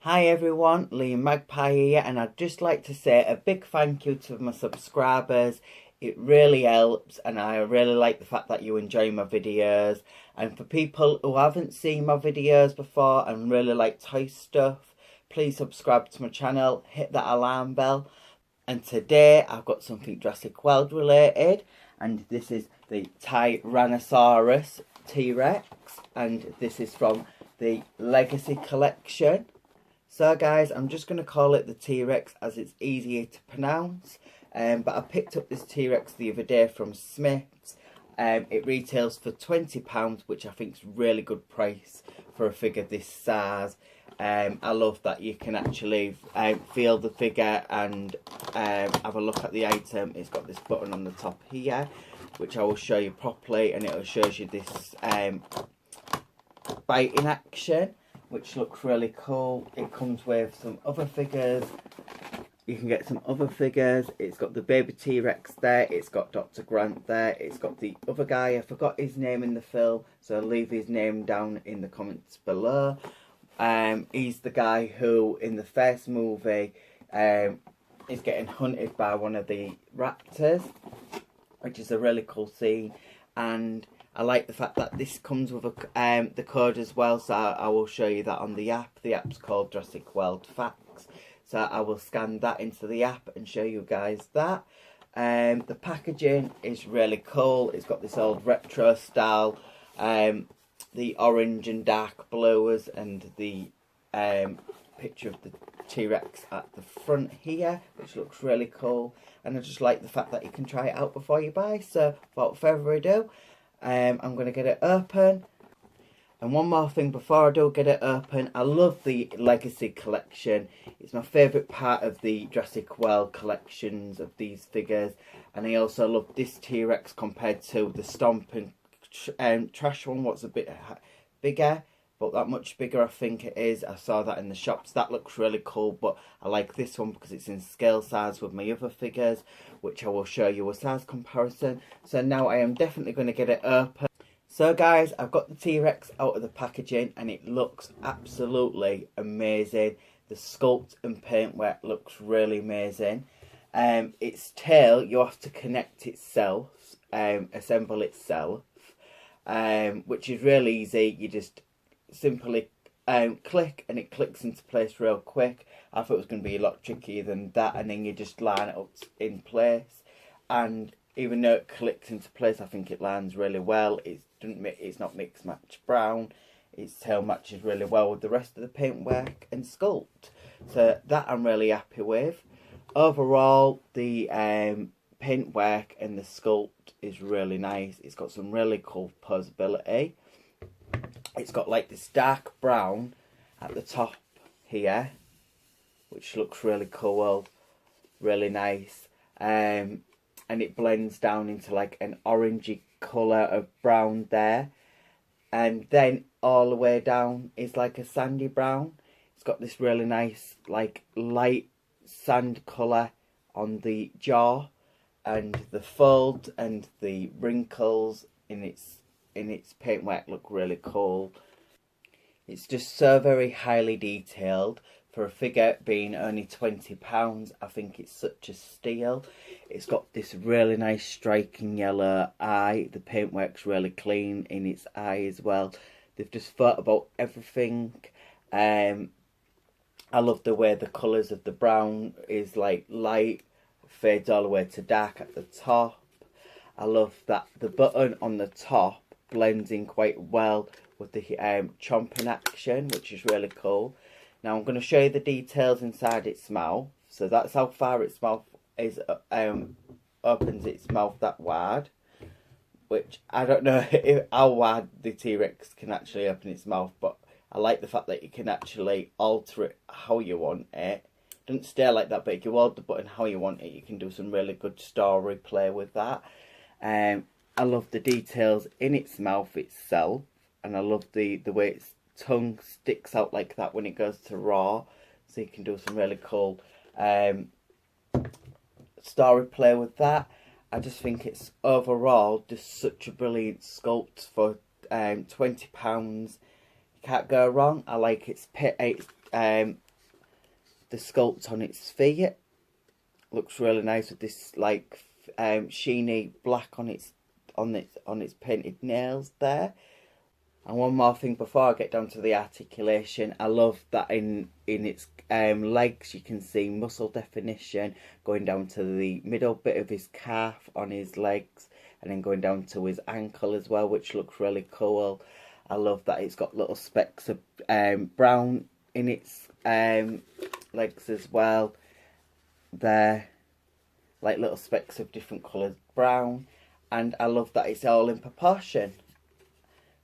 Hi everyone, Liam Magpie here, and I'd just like to say a big thank you to my subscribers. It really helps, and I really like the fact that you enjoy my videos. And for people who haven't seen my videos before and really like toy stuff, please subscribe to my channel, hit that alarm bell. And today I've got something Jurassic World related, and this is the Tyrannosaurus T-Rex, and this is from the Legacy collection. So guys, I'm just going to call it the T-Rex as it's easier to pronounce. But I picked up this T-Rex the other day from Smith's. It retails for £20, which I think is really good price for a figure this size. I love that you can actually feel the figure and have a look at the item. It's got this button on the top here, which I will show you properly, and it will show you this bite in action, which looks really cool. It comes with some other figures. You can get some other figures. It's got the baby T-Rex there. It's got Dr. Grant there. It's got the other guy. I forgot his name in the film, so I'll leave his name down in the comments below. He's the guy who, in the first movie, is getting hunted by one of the raptors, which is a really cool scene. And I like the fact that this comes with the code as well, so I will show you that on the app. The app's called Jurassic World Facts, so I will scan that into the app and show you guys that. The packaging is really cool. It's got this old retro style, the orange and dark blues, and the picture of the T-Rex at the front here, which looks really cool. And I just like the fact that you can try it out before you buy. So without further ado, I'm going to get it open. And one more thing before I do get it open, I love the Legacy collection. It's my favourite part of the Jurassic World collections of these figures. And I also love this T-Rex compared to the Stomping Trash one, what's a bit bigger. But that much bigger I think it is. I saw that in the shops. That looks really cool, but I like this one because it's in scale size with my other figures, which I will show you a size comparison. So now I am definitely going to get it open. So guys, I've got the T-Rex out of the packaging and it looks absolutely amazing. The sculpt and paintwork looks really amazing. Its tail, you have to connect itself, assemble itself, which is really easy. You just simply click and it clicks into place real quick. I thought it was going to be a lot trickier than that, and then you just line it up in place, and even though it clicks into place, I think it lands really well. It's not mix match brown. Its tail matches really well with the rest of the paintwork and sculpt, so that I'm really happy with. Overall, the paintwork and the sculpt is really nice. It's got some really cool posability. It's got like this dark brown at the top here, which looks really cool, really nice. And it blends down into like an orangey colour of brown there. And then all the way down is like a sandy brown. It's got this really nice like light sand colour on the jaw, and the fold and the wrinkles in its paintwork look really cool. It's just so very highly detailed. For a figure being only £20, I think it's such a steal. It's got this really nice striking yellow eye. The paintwork's really clean in its eye as well. They've just thought about everything. I love the way the colours of the brown is like light, fades all the way to dark at the top. I love that the button on the top blends in quite well with the chomping action, which is really cool. Now I'm going to show you the details inside its mouth. So that's how far its mouth is, opens its mouth that wide, which I don't know how wide the T-Rex can actually open its mouth, but I like the fact that you can actually alter it how you want it. It doesn't stay like that, but if you hold the button how you want it, you can do some really good story play with that. I love the details in its mouth itself, and I love the way its tongue sticks out like that when it goes to roar, so you can do some really cool story play with that. I just think it's overall just such a brilliant sculpt for £20. You can't go wrong. I like its the sculpt on its feet. Looks really nice with this like sheeny black on its painted nails there. And one more thing before I get down to the articulation, I love that in its legs you can see muscle definition going down to the middle bit of his calf on his legs, and then going down to his ankle as well, which looks really cool. I love that it's got little specks of brown in its legs as well. There, like little specks of different colours brown, and I love that it's all in proportion.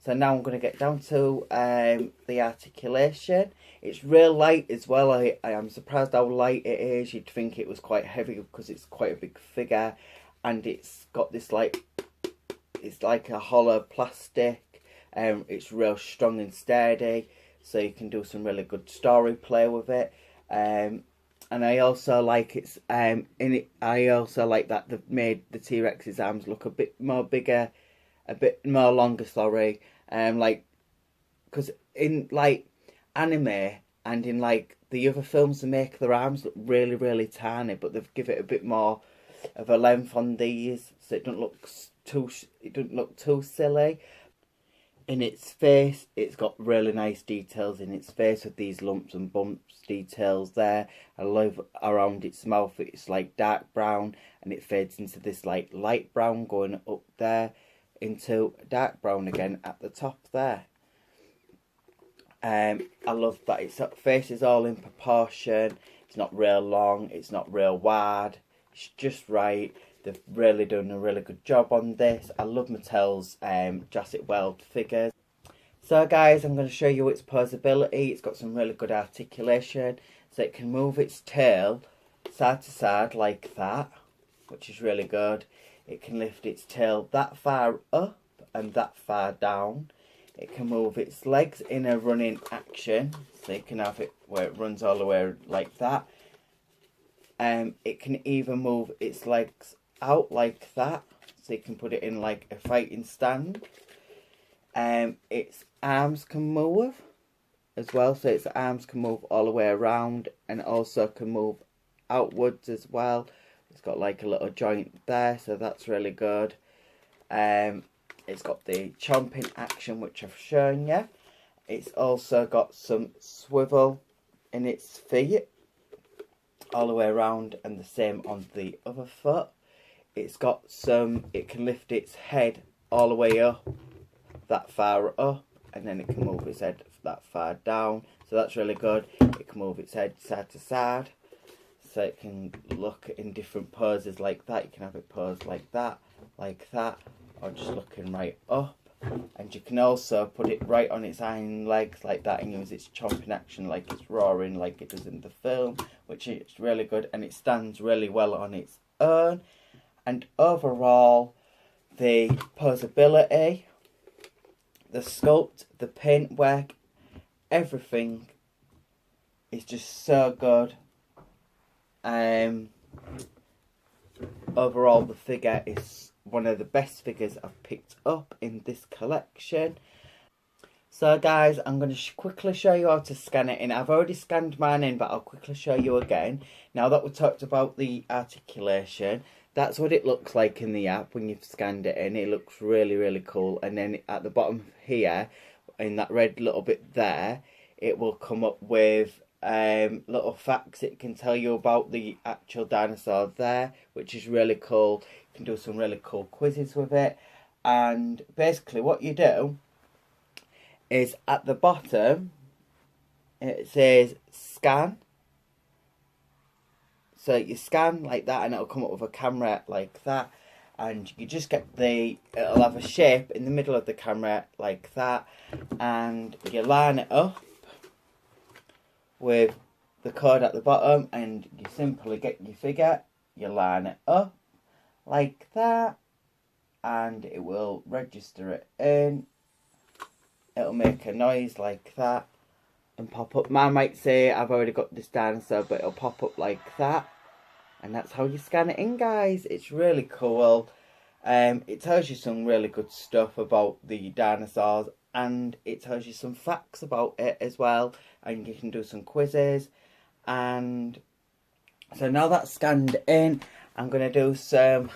So now I'm going to get down to the articulation. It's real light as well. I am surprised how light it is. You'd think it was quite heavy because it's quite a big figure, and it's got this like, it's like a hollow plastic. It's real strong and sturdy, so you can do some really good story play with it. And I also like it's I also like that they've made the T-Rex's arms look a bit more bigger, a bit more longer. Sorry, like, because in like anime and in like the other films, they make their arms look really, really tiny, but they've give it a bit more of a length on these, so it doesn't look too silly. In its face, it's got really nice details in its face with these lumps and bumps details there. I love around its mouth, it's like dark brown, and it fades into this like light brown going up there into dark brown again at the top there. I love that its face is all in proportion. It's not real long, it's not real wide, it's just right. They've really done a really good job on this. I love Mattel's Jurassic World figures. So guys, I'm going to show you its posability. It's got some really good articulation. So it can move its tail side to side like that, which is really good. It can lift its tail that far up and that far down. It can move its legs in a running action. So you can have it where it runs all the way like that. It can even move its legs out like that, so you can put it in like a fighting stand. Its arms can move as well, so its arms can move all the way around and also can move outwards as well. It's got like a little joint there, so that's really good. It's got the chomping action, which I've shown you. It's also got some swivel in its feet all the way around, and the same on the other foot. It's got some, it can lift its head all the way up, that far up, and then it can move its head that far down. So that's really good. It can move its head side to side, so it can look in different poses like that. You can have it posed like that, or just looking right up. And you can also put it right on its hind legs like that and use its chomping action like it's roaring like it does in the film, which is really good, and it stands really well on its own. And overall, the posability, the sculpt, the paintwork, everything is just so good. Overall, the figure is one of the best figures I've picked up in this collection. So guys, I'm going to quickly show you how to scan it in. I've already scanned mine in, but I'll quickly show you again. Now that we've talked about the articulation, that's what it looks like in the app when you've scanned it in. It looks really, really cool. And then at the bottom here, in that red little bit there, it will come up with little facts. It can tell you about the actual dinosaur there, which is really cool. You can do some really cool quizzes with it. And basically what you do is at the bottom, it says scan. So you scan like that and it'll come up with a camera like that. And you just get it'll have a shape in the middle of the camera like that. And you line it up with the code at the bottom. And you simply get your figure. You line it up like that. And it will register it in. It'll make a noise like that and pop up. Mine might say I've already got this dinosaur, but it'll pop up like that. And that's how you scan it in, guys. It's really cool. It tells you some really good stuff about the dinosaurs, and it tells you some facts about it as well. And you can do some quizzes. And so now that's scanned in, I'm going to do some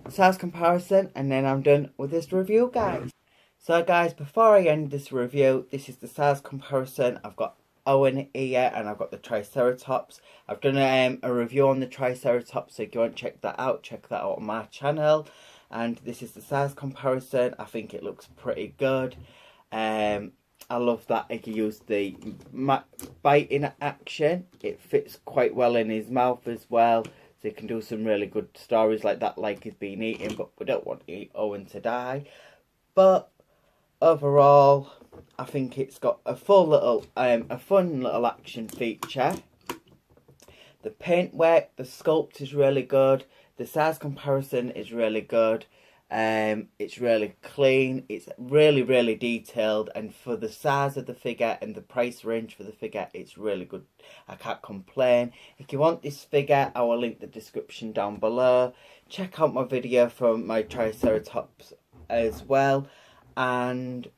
size comparison and then I'm done with this review, guys. So guys, before I end this review, this is the size comparison. I've got Owen here and I've got the Triceratops. I've done a review on the Triceratops, so if you want to check that out on my channel. And this is the size comparison. I think it looks pretty good. I love that he can use the biting action. It fits quite well in his mouth as well. So he can do some really good stories like that, like he's been eating, but we don't want Owen to die. But overall, I think it's got a full little, a fun little action feature. The paint work, the sculpt is really good. The size comparison is really good. It's really clean. It's really detailed, and for the size of the figure and the price range for the figure, it's really good. I can't complain. If you want this figure, I will link the description down below. Check out my video from my Triceratops as well. And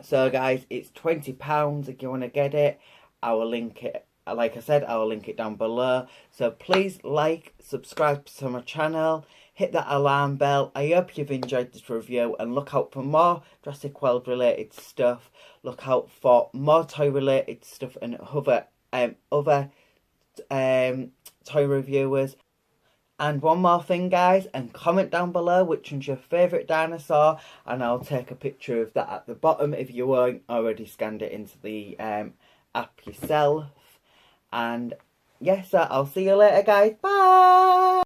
so guys, it's £20 if you want to get it. I will link it, like I said, I will link it down below. So please like, subscribe to my channel, hit that alarm bell. I hope you've enjoyed this review, and look out for more Jurassic World related stuff. Look out for more toy related stuff and other toy reviewers. And one more thing, guys, and comment down below which one's your favourite dinosaur, and I'll take a picture of that at the bottom if you weren't already scanned it into the app yourself. And yes, I'll see you later, guys. Bye!